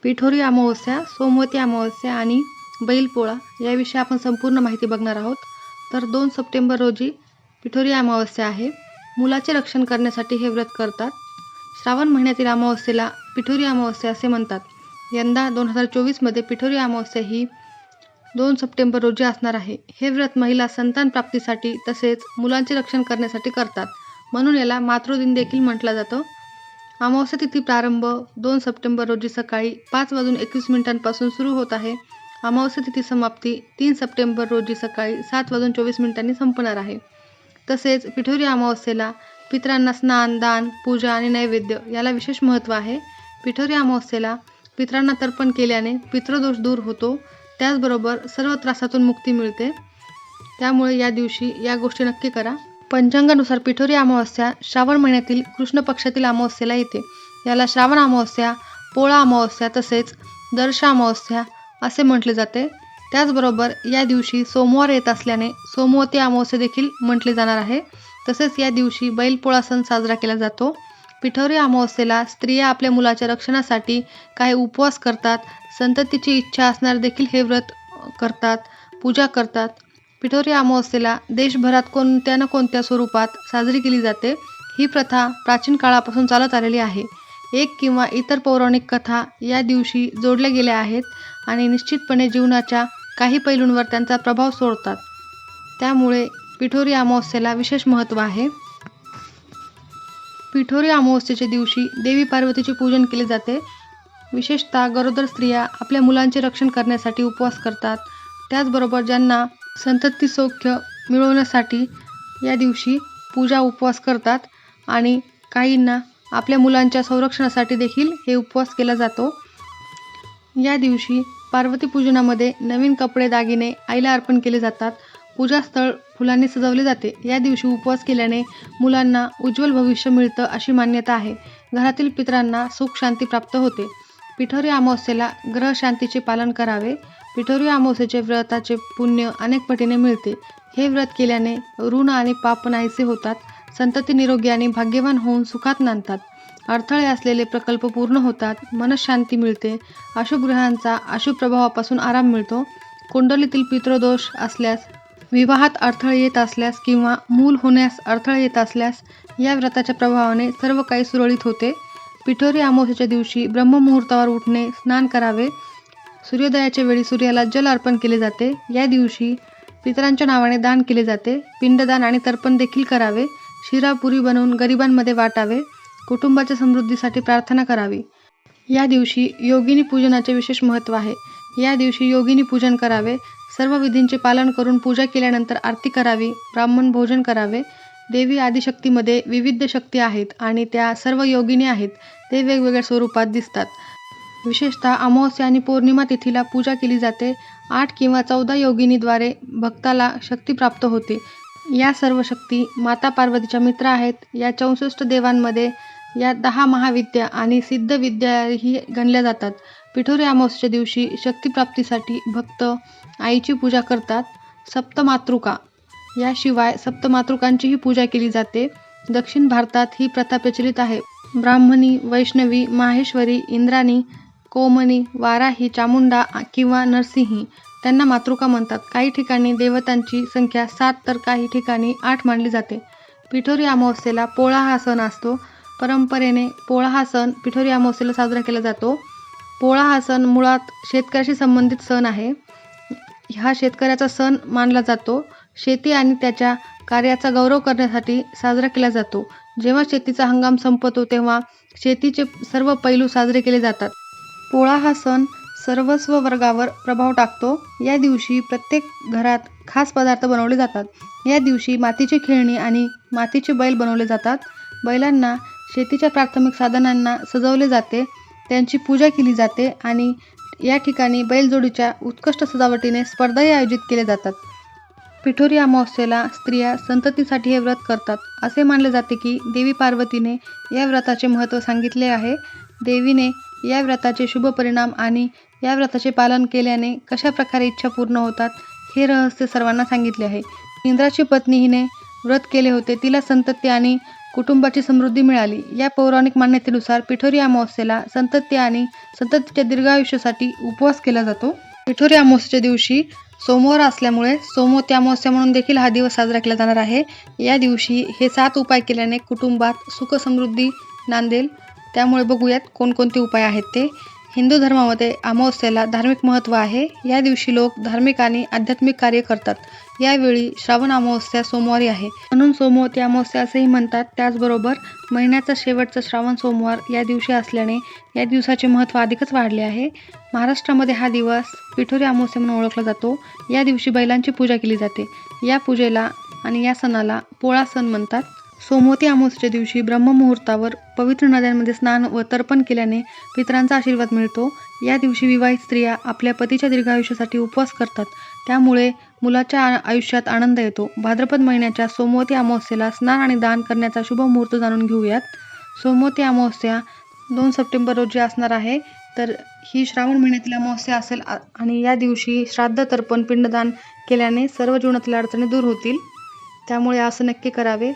पिठोरी अमावस्या, सोमवती अमावस्या आणि बैलपोळा याविषयी आपण संपूर्ण माहिती बघणार आहोत. तर 2 सप्टेंबर रोजी पिठोरी अमावस्या आहे. मुलाचे रक्षण करण्यासाठी हे व्रत करतात. श्रावण महिन्यातील अमावस्येला पिठोरी अमावस्या असे म्हणतात. यंदा 2024मध्ये पिठोरी अमावस्या ही 2 सप्टेंबर रोजी असणार आहे. हे व्रत महिला संतान प्राप्तीसाठी तसेच मुलांचे रक्षण करण्यासाठी करतात, म्हणून याला मातृदिन देखील म्हटलं जातं. अमावस्या तिथी प्रारंभ 2 सप्टेंबर रोजी सकाळी 5:21 सुरू होत आहे. अमावस्या तिथी समाप्ती 3 सप्टेंबर रोजी सकाळी 7:24 संपणार आहे. तसेच पिठोरी अमावस्येला पितरांना स्नान, दान, पूजा आणि नैवेद्य याला विशेष महत्त्व आहे. पिठोरी अमावस्येला पितरांना तर्पण केल्याने पितृदोष दूर होतो, त्याचबरोबर सर्व त्रासातून मुक्ती मिळते. त्यामुळे या दिवशी या गोष्टी नक्की करा. पंचांगानुसार पिठोरी अमावस्या श्रावण महिन्यातील कृष्ण पक्षातील अमावस्येला येते. याला श्रावण अमावस्या, पोळा अमावस्या तसेच दर्शा अमावस्या असे म्हटले जाते. त्याचबरोबर या दिवशी सोमवार येत असल्याने सोमवती अमावस्या देखील म्हटले जाणार आहे. तसेच या दिवशी बैलपोळा सण साजरा केला जातो. पिठोरी अमावस्येला स्त्रिया आपल्या मुलाच्या रक्षणासाठी काही उपवास करतात. संततीची इच्छा असणारे देखील हे व्रत करतात, पूजा करतात. पिठोरी अमावस्येला देशभरात कोणत्या ना कोणत्या स्वरूपात साजरी केली जाते. ही प्रथा प्राचीन काळापासून चालत आलेली आहे. एक किंवा इतर पौराणिक कथा या दिवशी जोडल्या गेल्या आहेत आणि निश्चितपणे जीवनाच्या काही पैलूंवर त्यांचा प्रभाव सोडतात. त्यामुळे पिठोरी अमावस्येला विशेष महत्त्व आहे. पिठोरी अमावस्येच्या दिवशी देवी पार्वतीचे पूजन केले जाते. विशेषतः गरोदर स्त्रिया आपल्या मुलांचे रक्षण करण्यासाठी उपवास करतात. त्याचबरोबर ज्यांना संतती सौख्य मिळवण्यासाठी या दिवशी पूजा उपवास करतात आणि काहींना आपल्या मुलांच्या संरक्षणासाठी देखील हे उपवास केला जातो. या दिवशी पार्वती पूजनामध्ये नवीन कपडे, दागिने आईला अर्पण केले जातात. पूजास्थळ फुलांनी सजवले जाते. या दिवशी उपवास केल्याने मुलांना उज्ज्वल भविष्य मिळतं अशी मान्यता आहे. घरातील पितरांना सुख शांती प्राप्त होते. पिठोरी अमावस्येला ग्रह शांतीचे पालन करावे. पिठोरी अमावस्येचे व्रताचे पुण्य अनेक पटीने मिळते. हे व्रत केल्याने ऋण आणि पाप नाहीसे होतात. संतती निरोगी आणि भाग्यवान होऊन सुखात नांदतात. अडथळे असलेले प्रकल्प पूर्ण होतात. मनशांती मिळते. अशुभ ग्रहांचा अशुभ प्रभावापासून आराम मिळतो. कुंडलीतील पितृदोष असल्यास, विवाहात अडथळे येत असल्यास किंवा मूल होण्यास अडथळे येत असल्यास या व्रताच्या प्रभावाने सर्व काही सुरळीत होते. पिठोरी अमावस्येच्या दिवशी ब्रह्ममुहूर्तावर उठणे, स्नान करावे. सूर्योदयाच्या वेळी सूर्याला जल अर्पण केले जाते. या दिवशी पितरांच्या नावाने दान केले जाते. पिंडदान आणि तर्पण देखील करावे. शिरापुरी बनवून गरिबांमध्ये वाटावे. कुटुंबाच्या समृद्धीसाठी प्रार्थना करावी. या दिवशी योगिनी पूजनाचे विशेष महत्त्व आहे. या दिवशी योगिनी पूजन करावे. सर्व विधींचे पालन करून पूजा केल्यानंतर आरती करावी. ब्राह्मण भोजन करावे. देवी आदिशक्तीमध्ये विविध शक्ती आहेत आणि त्या सर्व योगिनी आहेत. ते वेगवेगळ्या स्वरूपात दिसतात. विशेषतः अमावस्या आणि पौर्णिमा तिथीला पूजा केली जाते. 8 किंवा 14 योगिनीद्वारे भक्ताला शक्ती प्राप्त होते. या सर्व शक्ती माता पार्वतीच्या मित्र आहेत. या 64 देवांमध्ये या 10 महाविद्या आणि सिद्ध विद्याही गणल्या जातात. पिठोरी अमावस्येच्या दिवशी शक्तिप्राप्तीसाठी भक्त आईची पूजा करतात. सप्तमातृका याशिवाय सप्तमातृकांचीही पूजा केली जाते. दक्षिण भारतात ही प्रथा प्रचलित आहे. ब्राह्मणी, वैष्णवी, माहेश्वरी, इंद्राणी, कोमनी, वाराही, चामुंडा किंवा नरसिंही त्यांना मातृका म्हणतात. काही ठिकाणी देवतांची संख्या 7 तर काही ठिकाणी 8 मानली जाते. पिठोरी अमावस्येला पोळा हा सण असतो. परंपरेने पोळा हा सण पिठोरी अमावस्येला साजरा केला जातो. पोळा हा सण मुळात शेतकऱ्याशी संबंधित सण आहे. हा शेतकऱ्याचा सण मानला जातो. शेती आणि त्याच्या कार्याचा गौरव करण्यासाठी साजरा केला जातो. जेव्हा शेतीचा हंगाम संपतो तेव्हा शेतीचे सर्व पैलू साजरे केले जातात. पोळा हा सण सर्वस्व वर्गावर प्रभाव टाकतो. या दिवशी प्रत्येक घरात खास पदार्थ बनवले जातात. या दिवशी मातीची खेळणी आणि मातीचे बैल बनवले जातात. बैलांना शेतीच्या प्राथमिक साधनांना सजवले जाते. त्यांची पूजा केली जाते आणि या ठिकाणी बैलजोडीच्या उत्कृष्ट सजावटीने स्पर्धाही आयोजित केल्या जातात. पिठोरी अमावस्येला स्त्रिया संततीसाठी हे व्रत करतात. असे मानले जाते की देवी पार्वतीने या व्रताचे महत्त्व सांगितले आहे. देवीने या व्रताचे शुभ परिणाम आणि या व्रताचे पालन केल्याने कशा प्रकारे इच्छा पूर्ण होतात हे रहस्य सर्वांना सांगितले आहे. इंद्राची पत्नी हिने व्रत केले होते. तिला संतती आणि कुटुंबाची समृद्धी मिळाली. या पौराणिक मान्यतेनुसार पिठोरी अमावस्येला संतती आणि संततीच्या दीर्घायुष्यासाठी उपवास केला जातो. पिठोरी अमावस्येच्या दिवशी सोमवार असल्यामुळे सोमवती अमावस्या म्हणून देखील हा दिवस साजरा केला जाणार आहे. या दिवशी हे 7 उपाय केल्याने कुटुंबात सुख समृद्धी नांदेल. त्यामुळे बघूयात कोणकोणते उपाय आहेत ते. हिंदू धर्मामध्ये अमावस्येला धार्मिक महत्त्व आहे. या दिवशी लोक धार्मिक आणि आध्यात्मिक कार्य करतात. यावेळी श्रावण अमावस्या सोमवारी आहे, म्हणून सोमवती अमावस्या असेही म्हणतात. त्याचबरोबर महिन्याचा शेवटचा श्रावण सोमवार या दिवशी असल्याने या दिवसाचे महत्त्व अधिकच वाढले आहे. महाराष्ट्रामध्ये हा दिवस पिठोरी अमावस्या म्हणून ओळखला जातो. या दिवशी बैलांची पूजा केली जाते. या पूजेला आणि या सणाला पोळा सण म्हणतात. सोमवती अमावस्येच्या दिवशी ब्रह्ममुहूर्तावर पवित्र नद्यांमध्ये स्नान व तर्पण केल्याने पितरांचा आशीर्वाद मिळतो. या दिवशी विवाहित स्त्रिया आपल्या पतीच्या दीर्घायुष्यासाठी उपवास करतात. त्यामुळे मुलाच्या आयुष्यात आनंद येतो. भाद्रपद महिन्याच्या सोमवती अमावस्येला स्नान आणि दान करण्याचा शुभ मुहूर्त जाणून घेऊयात. सोमवती अमावस्या 2 सप्टेंबर रोजी असणार आहे. तर ही श्रावण महिन्यातील अमावस्या असेल आणि या दिवशी श्राद्ध तर्पण पिंडदान केल्याने सर्व जीवनातील अडचणी दूर होतील. त्यामुळे असं नक्की करावे.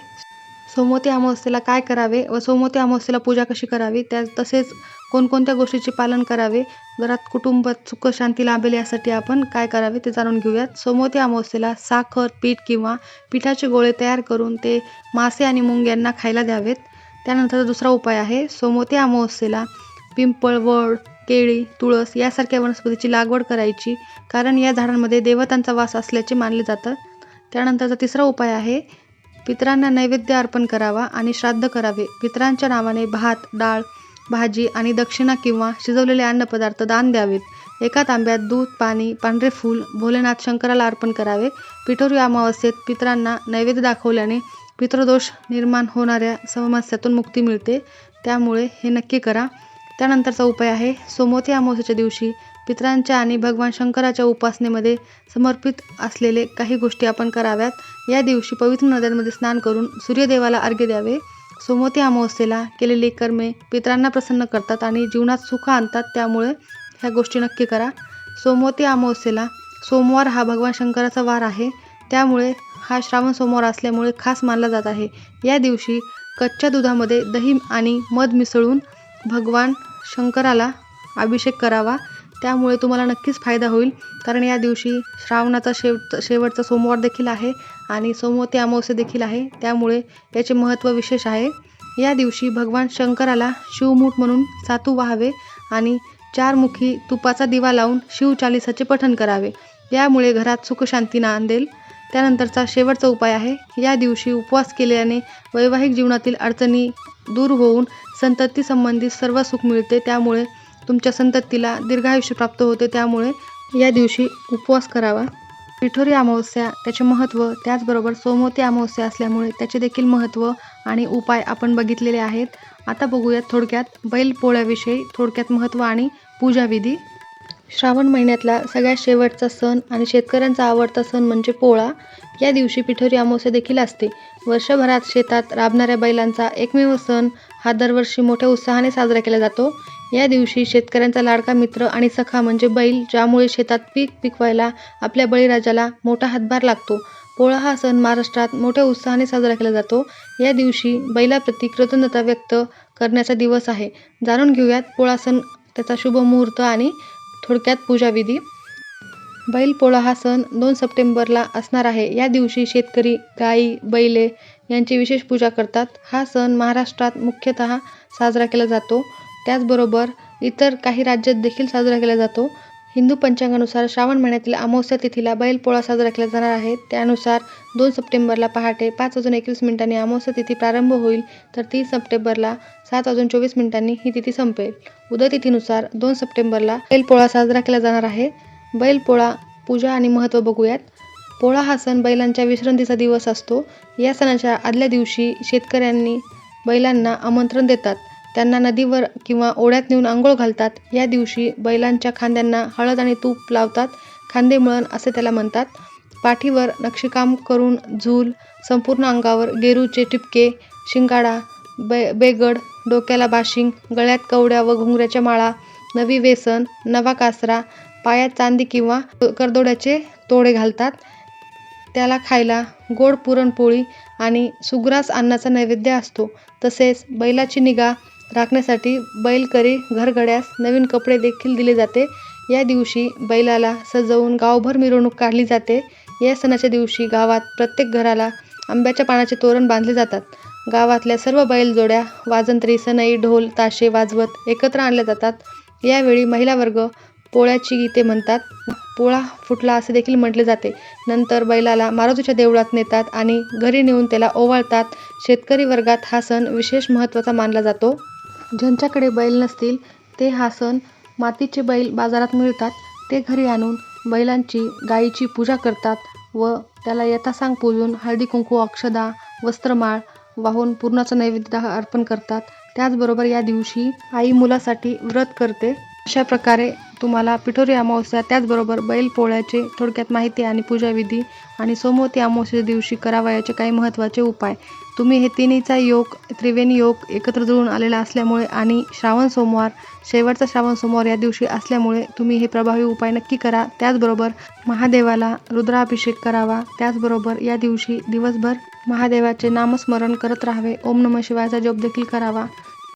सोमवती अमावस्येला काय करावे व सोमवती अमावस्येला पूजा कशी करावी, तसेच कोणकोणत्या गोष्टीचे पालन करावे, घरात कुटुंबात सुख शांती लाभेल यासाठी आपण काय करावे ते जाणून घेऊयात. सोमवती अमावस्येला साखर, पीठ किंवा पिठाचे गोळे तयार करून ते मासे आणि मुंग यांना खायला द्यावेत. त्यानंतर दुसरा उपाय आहे, सोमवती अमावस्येला पिंपळ, वड, केळी, तुळस यासारख्या वनस्पतीची लागवड करायची, कारण या झाडांमध्ये देवतांचा वास असल्याचे मानले जातं. त्यानंतरचा तिसरा उपाय आहे, पितरांना नैवेद्य अर्पण करावा आणि श्राद्ध करावे. पितरांच्या नावाने भात, डाळ, भाजी आणि दक्षिणा किंवा शिजवलेले अन्नपदार्थ दान द्यावेत. एका तांब्यात दूध, पाणी, पांढरे फूल भोलेनाथ शंकराला अर्पण करावे. पिठोरी अमावस्येत पितरांना नैवेद्य दाखवल्याने पितृदोष निर्माण होणाऱ्या समस्यातून मुक्ती मिळते. त्यामुळे हे नक्की करा. त्यानंतरचा उपाय आहे, सोमवती अमावस्येच्या दिवशी पितरांच्या आणि भगवान शंकराच्या उपासनेमध्ये समर्पित असलेले काही गोष्टी आपण कराव्यात. या दिवशी पवित्र नद्यांमध्ये स्नान करून सूर्यदेवाला अर्घ्य द्यावे. सोमवती अमावस्येला केलेली कर्मे पितरांना प्रसन्न करतात आणि जीवनात सुख आणतात. त्यामुळे ह्या गोष्टी नक्की करा. सोमवती अमावस्येला सोमवार हा भगवान शंकराचा वार आहे. त्यामुळे हा श्रावण सोमवार असल्यामुळे खास मानला जात आहे. या दिवशी कच्च्या दुधामध्ये दही आणि मध मिसळून भगवान शंकराला अभिषेक करावा. त्यामुळे तुम्हाला नक्कीच फायदा होईल, कारण या दिवशी श्रावणाचा शेवटचा सोमवार देखील आहे आणि सोमवती अमावस्या देखील आहे. त्यामुळे याचे महत्त्व विशेष आहे. या दिवशी भगवान शंकराला शिवमूठ म्हणून सातू वाहावे आणि 4 मुखी तुपाचा दिवा लावून शिवचालीसाचे पठण करावे. यामुळे घरात सुखशांती नांदेल. त्यानंतरचा शेवटचा उपाय आहे, या दिवशी उपवास केल्याने वैवाहिक जीवनातील अडचणी दूर होऊन संतती संबंधित सर्व सुख मिळते. त्यामुळे तुमच्या संततीला दीर्घायुष्य प्राप्त होते. त्यामुळे या दिवशी उपवास करावा. पिठोरी अमावस्या त्याचे महत्त्व, त्याचबरोबर सोमवती अमावस्या असल्यामुळे त्याचे देखील महत्त्व आणि उपाय आपण बघितलेले आहेत. आता बघूयात थोडक्यात बैलपोळ्याविषयी थोडक्यात महत्त्व आणि पूजाविधी. श्रावण महिन्यातला सगळ्यात शेवटचा सण आणि शेतकऱ्यांचा आवडता सण म्हणजे पोळा. या दिवशी पिठोरी अमावस्या देखील असते. वर्षभरात शेतात राबणाऱ्या बैलांचा एकमेव सण हा दरवर्षी मोठ्या उत्साहाने साजरा केला जातो. या दिवशी शेतकऱ्यांचा लाडका मित्र आणि सखा म्हणजे बैल, ज्यामुळे शेतात पीक पिकवायला आपल्या बळीराजाला मोठा हातभार लागतो. पोळा हा सण महाराष्ट्रात मोठ्या उत्साहाने साजरा केला जातो. या दिवशी बैलाप्रती कृतज्ञता व्यक्त करण्याचा दिवस आहे. जाणून घेऊयात पोळा सण, त्याचा शुभ मुहूर्त आणि थोडक्यात पूजाविधी. बैलपोळा हा सण 2 सप्टेंबरला असणार आहे. या दिवशी शेतकरी गायी, बैले यांची विशेष पूजा करतात. हा सण महाराष्ट्रात मुख्यतः साजरा केला जातो. त्याचबरोबर इतर काही राज्यात देखील साजरा केला जातो. हिंदू पंचांगानुसार श्रावण महिन्यातील अमावस्या तिथीला बैलपोळा साजरा केला जाणार आहे. त्यानुसार 2 सप्टेंबरला पहाटे 5:21 अमावस्या तिथी प्रारंभ होईल, तर 3 सप्टेंबरला 7:24 ही तिथी संपेल. उदय तिथीनुसार 2 सप्टेंबरला बैलपोळा साजरा केला जाणार आहे. बैलपोळा पूजा आणि महत्त्व बघूयात. पोळा हा सण बैलांच्या विश्रांतीचा दिवस असतो. या सणाच्या आदल्या दिवशी शेतकऱ्यांनी बैलांना आमंत्रण देतात. त्यांना नदीवर किंवा ओढ्यात नेऊन अंघोळ घालतात. या दिवशी बैलांच्या खांद्यांना हळद आणि तूप लावतात. खांदेमळण असे त्याला म्हणतात. पाठीवर नक्षीकाम करून झूल, संपूर्ण अंगावर गेरूचे ठिपके, शिंगाडा, बेगड, डोक्याला बाशिंग, गळ्यात कवड्या व घुंगराच्या माळा, नवी वेसन, नवा कासरा, पायात चांदी किंवा करदोड्याचे तोडे घालतात. त्याला खायला गोड पुरणपोळी आणि सुग्रास अन्नाचा नैवेद्य असतो. तसेच बैलाची निगा राखण्यासाठी बैलकरी घरगड्यास नवीन कपडे देखील दिले जाते. या दिवशी बैलाला सजवून गावभर मिरवणूक काढली जाते. या सणाच्या दिवशी गावात प्रत्येक घराला आंब्याच्या पानाचे तोरण बांधले जातात. गावातल्या सर्व बैलजोड्या वाजंत्री, सनई, ढोल, ताशे वाजवत एकत्र आणल्या जातात. यावेळी महिला वर्ग पोळ्याची गीते म्हणतात. पोळा फुटला असे देखील म्हटले जाते. नंतर बैलाला मारुतीच्या देवळात नेतात आणि घरी नेऊन त्याला ओवाळतात. शेतकरी वर्गात हा सण विशेष महत्त्वाचा मानला जातो. ज्यांच्याकडे बैल नसतील ते हा सण मातीचे बैल बाजारात मिळतात ते घरी आणून बैलांची, गायीची पूजा करतात व त्याला यथासांग पूजून हळदी कुंकू, अक्षदा, वस्त्रमाळ वाहून पुरणाचं नैवेद्य अर्पण करतात. त्याचबरोबर या दिवशी आई मुलासाठी व्रत करते. अशा प्रकारे तुम्हाला पिठोरी अमावस्या, त्याचबरोबर बैलपोळ्याचे थोडक्यात माहिती आणि पूजाविधी आणि सोमवती अमावस्येच्या दिवशी करावयाचे काही महत्त्वाचे उपाय. तुम्ही हे तिन्हीचा योग, त्रिवेणी योग एकत्र जुळून आलेला असल्यामुळे आणि श्रावण सोमवार, शेवटचा श्रावण सोमवार या दिवशी असल्यामुळे तुम्ही हे प्रभावी उपाय नक्की करा. त्याचबरोबर महादेवाला रुद्राभिषेक करावा. त्याचबरोबर या दिवशी दिवसभर महादेवाचे नामस्मरण करत राहावे. ओम नमः शिवायचा जप देखील करावा.